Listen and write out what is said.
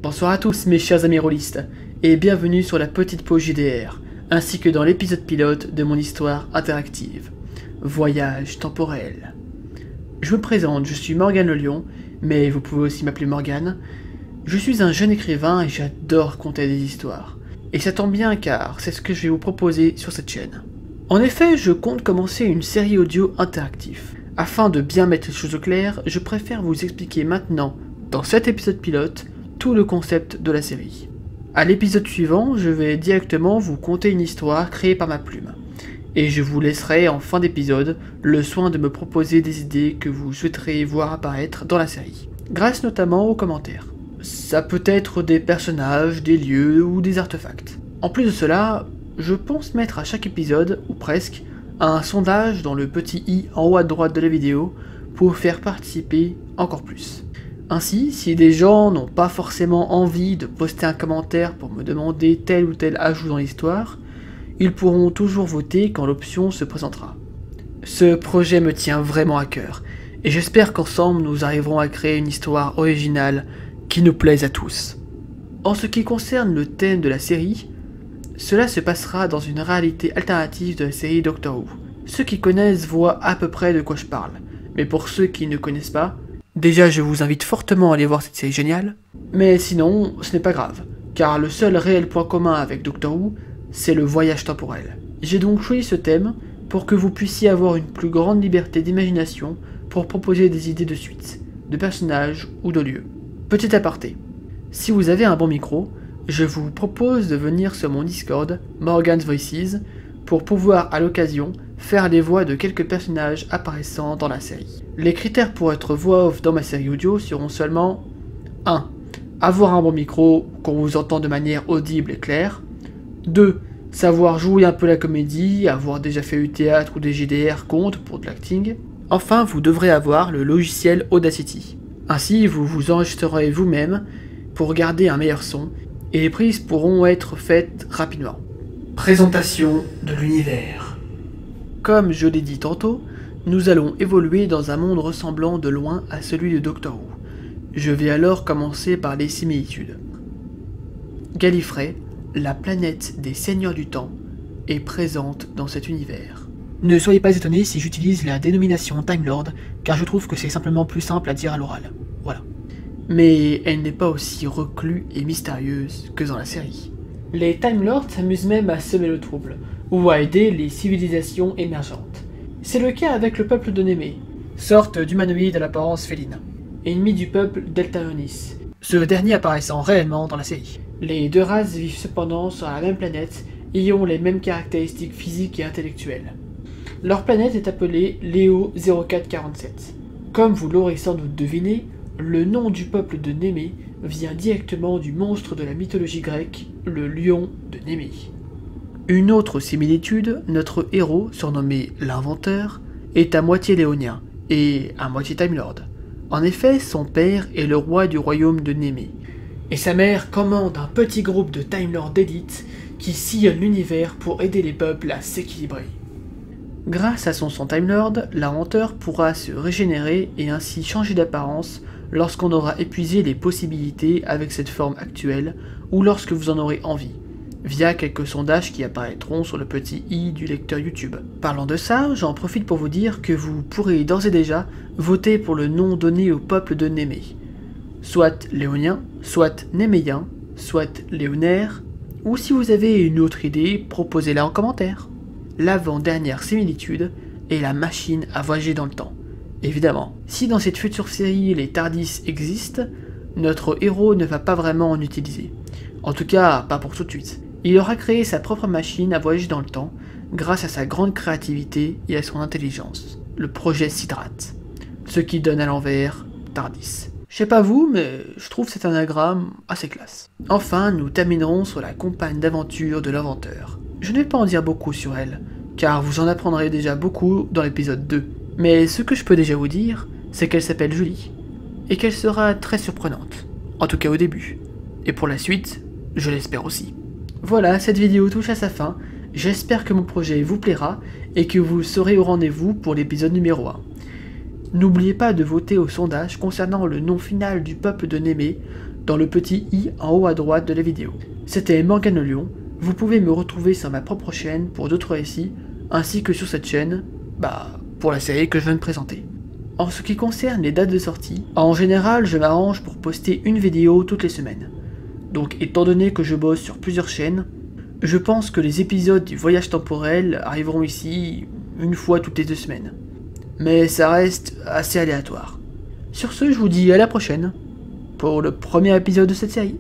Bonsoir à tous mes chers amis rôlistes, et bienvenue sur la petite pause JDR, ainsi que dans l'épisode pilote de mon histoire interactive, Voyage temporel. Je me présente, je suis Morgan le Lion, mais vous pouvez aussi m'appeler Morgan. Je suis un jeune écrivain et j'adore raconter des histoires. Et ça tombe bien car c'est ce que je vais vous proposer sur cette chaîne. En effet, je compte commencer une série audio interactive. Afin de bien mettre les choses au clair, je préfère vous expliquer maintenant, dans cet épisode pilote, tout le concept de la série. À l'épisode suivant, je vais directement vous conter une histoire créée par ma plume. Et je vous laisserai en fin d'épisode le soin de me proposer des idées que vous souhaiteriez voir apparaître dans la série, grâce notamment aux commentaires. Ça peut être des personnages, des lieux ou des artefacts. En plus de cela, je pense mettre à chaque épisode, ou presque, un sondage dans le petit i en haut à droite de la vidéo pour faire participer encore plus. Ainsi, si des gens n'ont pas forcément envie de poster un commentaire pour me demander tel ou tel ajout dans l'histoire, ils pourront toujours voter quand l'option se présentera. Ce projet me tient vraiment à cœur, et j'espère qu'ensemble nous arriverons à créer une histoire originale qui nous plaise à tous. En ce qui concerne le thème de la série, cela se passera dans une réalité alternative de la série Doctor Who. Ceux qui connaissent voient à peu près de quoi je parle, mais pour ceux qui ne connaissent pas, déjà je vous invite fortement à aller voir cette série géniale, mais sinon ce n'est pas grave, car le seul réel point commun avec Doctor Who, c'est le voyage temporel. J'ai donc choisi ce thème pour que vous puissiez avoir une plus grande liberté d'imagination pour proposer des idées de suite, de personnages ou de lieux. Petit aparté, si vous avez un bon micro, je vous propose de venir sur mon Discord, Morgan's Voices, pour pouvoir à l'occasion faire les voix de quelques personnages apparaissant dans la série. Les critères pour être voix off dans ma série audio seront seulement 1. Avoir un bon micro, qu'on vous entend de manière audible et claire. 2. Savoir jouer un peu la comédie, avoir déjà fait du théâtre ou des JDR compte pour de l'acting. Enfin, vous devrez avoir le logiciel Audacity. Ainsi, vous vous enregistrerez vous-même pour garder un meilleur son, et les prises pourront être faites rapidement. Présentation de l'univers. Comme je l'ai dit tantôt, nous allons évoluer dans un monde ressemblant de loin à celui de Doctor Who. Je vais alors commencer par les similitudes. Gallifrey, la planète des seigneurs du temps, est présente dans cet univers. Ne soyez pas étonnés si j'utilise la dénomination Time Lord, car je trouve que c'est simplement plus simple à dire à l'oral. Voilà. Mais elle n'est pas aussi reclue et mystérieuse que dans la série. Les Time Lords s'amusent même à semer le trouble, ou à aider les civilisations émergentes. C'est le cas avec le peuple de Némée, sorte d'humanoïde à l'apparence féline, ennemi du peuple d'Eltaonis, ce dernier apparaissant réellement dans la série. Les deux races vivent cependant sur la même planète et ont les mêmes caractéristiques physiques et intellectuelles. Leur planète est appelée Léo 0447. Comme vous l'aurez sans doute deviné, le nom du peuple de Némée vient directement du monstre de la mythologie grecque, le lion de Némée. Une autre similitude, notre héros, surnommé l'Inventeur, est à moitié léonien et à moitié Time Lord. En effet, son père est le roi du royaume de Némée, et sa mère commande un petit groupe de Time Lords d'élite qui sillonnent l'univers pour aider les peuples à s'équilibrer. Grâce à son sang Time Lord, l'Inventeur pourra se régénérer et ainsi changer d'apparence lorsqu'on aura épuisé les possibilités avec cette forme actuelle ou lorsque vous en aurez envie, via quelques sondages qui apparaîtront sur le petit i du lecteur YouTube. Parlant de ça, j'en profite pour vous dire que vous pourrez d'ores et déjà voter pour le nom donné au peuple de Némée, soit léonien, soit néméien, soit léonaire, ou si vous avez une autre idée, proposez-la en commentaire. L'avant-dernière similitude est la machine à voyager dans le temps. Évidemment, si dans cette future série les TARDIS existent, notre héros ne va pas vraiment en utiliser. En tout cas, pas pour tout de suite. Il aura créé sa propre machine à voyager dans le temps, grâce à sa grande créativité et à son intelligence, le projet Sidrath, ce qui donne à l'envers TARDIS. Je sais pas vous, mais je trouve cet anagramme assez classe. Enfin, nous terminerons sur la compagne d'aventure de l'Inventeur. Je ne vais pas en dire beaucoup sur elle, car vous en apprendrez déjà beaucoup dans l'épisode 2. Mais ce que je peux déjà vous dire, c'est qu'elle s'appelle Julie, et qu'elle sera très surprenante, en tout cas au début. Et pour la suite, je l'espère aussi. Voilà, cette vidéo touche à sa fin, j'espère que mon projet vous plaira, et que vous serez au rendez-vous pour l'épisode numéro 1. N'oubliez pas de voter au sondage concernant le nom final du peuple de Némée, dans le petit i en haut à droite de la vidéo. C'était Morgane Le Lion, vous pouvez me retrouver sur ma propre chaîne pour d'autres récits, ainsi que sur cette chaîne, pour la série que je viens de présenter. En ce qui concerne les dates de sortie, en général je m'arrange pour poster une vidéo toutes les semaines. Donc étant donné que je bosse sur plusieurs chaînes, je pense que les épisodes du voyage temporel arriveront ici une fois toutes les 2 semaines. Mais ça reste assez aléatoire. Sur ce, je vous dis à la prochaine, pour le premier épisode de cette série.